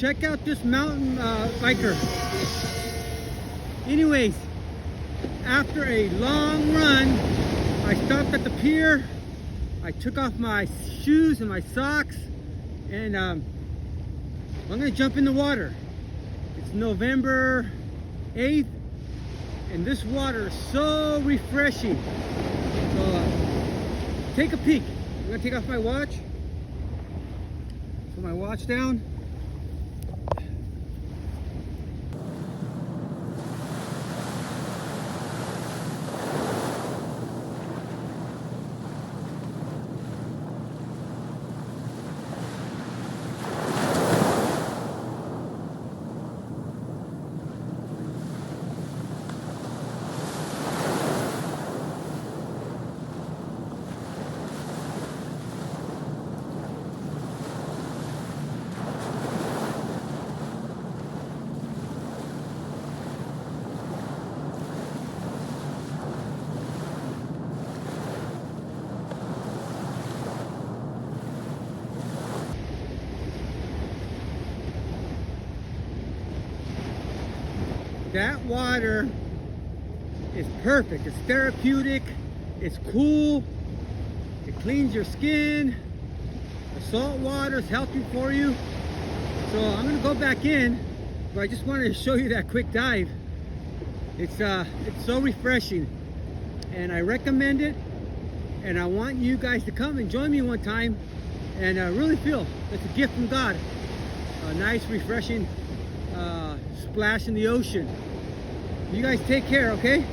check out this mountain biker. Anyways, after a long run, I stopped at the pier. I took off my shoes and my socks, and I'm gonna jump in the water. It's November 8th, and this water is so refreshing. So take a peek. I'm gonna take off my watch. Put my watch down. That water is perfect. It's therapeutic. It's cool. It cleans your skin. The salt water is healthy for you. So I'm gonna go back in, but I just wanted to show you that quick dive. It's so refreshing, and I recommend it. And I want you guys to come and join me one time, and really feel it's a gift from God. A nice, refreshing splash in the ocean. You guys take care, okay?